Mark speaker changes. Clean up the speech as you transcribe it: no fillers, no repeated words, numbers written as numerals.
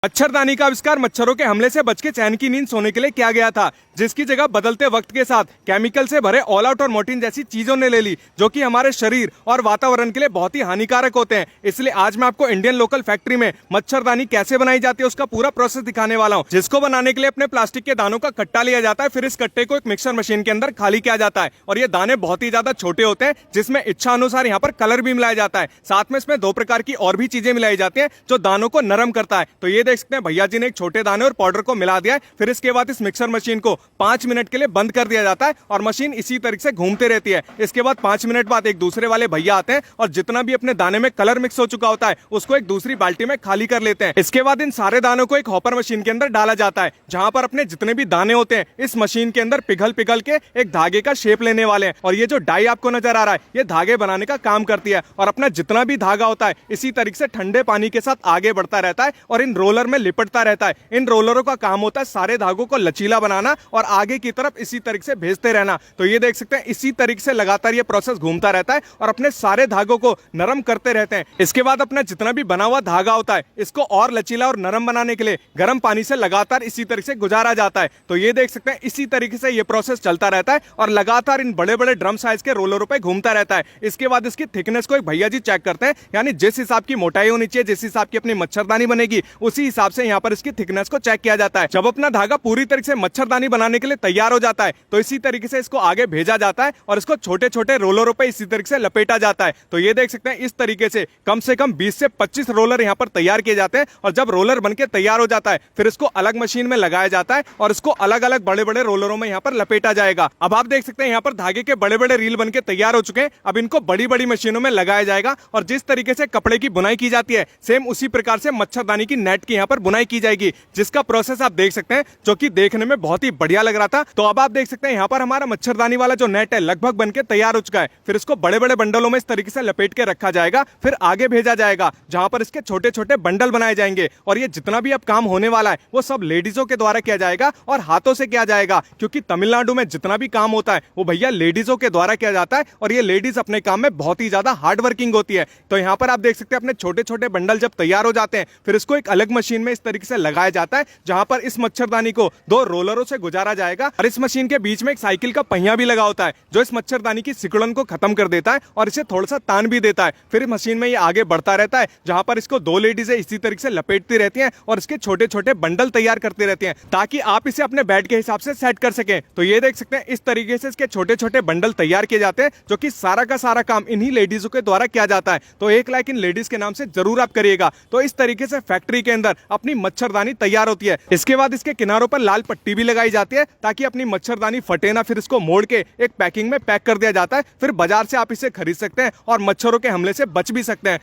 Speaker 1: मच्छरदानी का आविष्कार मच्छरों के हमले से बच के चैन की नींद सोने के लिए किया गया था, जिसकी जगह बदलते वक्त के साथ केमिकल से भरे ऑल आउट और मोर्टीन जैसी चीजों ने ले ली, जो कि हमारे शरीर और वातावरण के लिए बहुत ही हानिकारक होते हैं। इसलिए आज मैं आपको इंडियन लोकल फैक्ट्री में मच्छरदानी कैसे बनाई जाती है उसका पूरा प्रोसेस दिखाने वाला हूँ। जिसको बनाने के लिए अपने प्लास्टिक के दानों का कट्टा लिया जाता है, फिर इस कट्टे को एक मिक्सर मशीन के अंदर खाली किया जाता है और ये दाने बहुत ही ज्यादा छोटे होते हैं, जिसमें इच्छा अनुसार यहाँ पर कलर भी मिलाया जाता है। साथ में इसमें 2 प्रकार की और भी चीजें मिलाई जाती है जो दानों को नरम करता है। तो ये देख सकते हैं भैया जी ने एक छोटे दाने और पाउडर को मिला दिया है। फिर इसके बाद इस मिक्सर मशीन को 5 मिनट के लिए बंद कर दिया जाता है और मशीन इसी तरीके से घूमते रहती है। इसके बाद 5 मिनट बाद एक दूसरे वाले भैया आते हैं और जितना भी अपने दाने में कलर मिक्स हो चुका होता है उसको एक दूसरी बाल्टी में खाली कर लेते हैं। इसके बाद इन सारे दानों को एक हॉपर मशीन के अंदर डाला जाता है, जहां पर अपने जितने भी दाने होते हैं इस मशीन के अंदर पिघल पिघल के एक धागे का शेप लेने वाले हैं। और ये जो डाई आपको नजर आ रहा है ये धागे बनाने का काम करती है और अपना जितना भी धागा होता है इसी तरीके से ठंडे पानी के साथ आगे बढ़ता रहता है और इन रोलर में लिपटता रहता है। इन रोलरों का काम होता है सारे धागों को लचीला बनाना और आगे की तरफ इसी तरीके से भेजते रहना। तो ये देख सकते हैं इसी तरीके से लगातार ये प्रोसेस घूमता रहता है और अपने सारे धागों को नरम करते रहते हैं। इसके बाद अपना जितना भी बना हुआ धागा होता है इसको और लचीला और नरम बनाने के लिए गर्म पानी से लगातार इसी तरीके से गुजारा जाता है। तो ये देख सकते हैं इसी तरीके से ये प्रोसेस चलता रहता है और लगातार इन बड़े बड़े ड्रम साइज के रोलरों पे घूमता रहता है। इसके बाद इसकी थिकनेस को एक भैया जी चेक करते हैं, यानी जिस हिसाब की मोटाई होनी चाहिए, जिस हिसाब की अपनी मच्छरदानी बनेगी उसी हिसाब से यहाँ पर इसकी थिकनेस को चेक किया जाता है। जब अपना धागा पूरी तरीके से मच्छरदानी बनाने के लिए तैयार हो जाता है तो इसी तरीके से इसको आगे भेजा जाता है और इसको छोटे छोटे रोलरों पे इसी तरीके से लपेटा जाता है। तो ये देख सकते हैं इस तरीके से कम 20 से 25 रोलर यहाँ पर तैयार किए जाते हैं और जब रोलर बनके तैयार हो जाता है फिर इसको अलग मशीन में लगाया जाता है और इसको अलग अलग बड़े बड़े रोलरों में यहाँ पर लपेटा जाएगा। अब आप देख सकते हैं यहाँ पर धागे के बड़े बड़े रील बनके तैयार हो चुके हैं। अब इनको बड़ी बड़ी मशीनों में लगाया जाएगा और जिस तरीके से कपड़े की बुनाई की जाती है सेम उसी प्रकार से मच्छरदानी की नेट की यहाँ पर बुनाई की जाएगी, जिसका प्रोसेस आप देख सकते हैं जो कि देखने में बहुत ही बढ़िया लग रहा था। तो अब आप देख सकते हैं यहाँ पर हमारा मच्छरदानी वाला जो नेट है लगभग बनके तैयार हो चुका है। फिर इसको बड़े बड़े बंडलों में इस तरीके से लपेट के रखा जाएगा, फिर आगे भेजा जाएगा जहां पर इसके छोटे छोटे बंडल बनाए जाएंगे। और ये जितना भी अब काम होने वाला है वो सब लेडीजों के द्वारा किया जाएगा और हाथों से किया जाएगा, क्योंकि तमिलनाडु में जितना भी काम होता है वो भैया लेडीजों के द्वारा किया जाता है और ये लेडीज अपने काम में बहुत ही ज्यादा हार्ड वर्किंग होती है। तो यहाँ पर आप देख सकते हैं अपने छोटे छोटे बंडल जब तैयार हो जाते हैं फिर इसको एक अलग मशीन में इस तरीके से लगाया जाता है, जहां पर इस मच्छरदानी को 2 रोलरों से गुजारा जाएगा और इस मशीन के बीच में एक साइकिल का पहिया भी लगा होता है जो इस मच्छरदानी की सिकुड़न को खत्म कर देता है और इसे थोड़ा सा तान भी देता है। फिर मशीन में ये आगे बढ़ता रहता है, जहां पर इसको 2 लेडीजें इसी तरीके से लपेटती रहती हैं और इसके छोटे छोटे बंडल तैयार करती रहती हैं ताकि आप इसे अपने बेड के हिसाब से सेट कर सकें। तो ये देख सकते हैं इस तरीके से इसके छोटे छोटे बंडल तैयार किए जाते हैं, जो कि सारा का सारा काम इन्हीं लेडीजों के द्वारा किया जाता है। तो 1 लाख इन लेडीज के नाम से जरूर आप करिएगा। तो इस तरीके से फैक्ट्री के अंदर अपनी मच्छरदानी तैयार होती है। इसके बाद इसके किनारों पर लाल पट्टी भी लगाई जाती है ताकि अपनी मच्छरदानी फटे ना। फिर इसको मोड़ के एक पैकिंग में पैक कर दिया जाता है, फिर बाजार से आप इसे खरीद सकते हैं और मच्छरों के हमले से बच भी सकते हैं।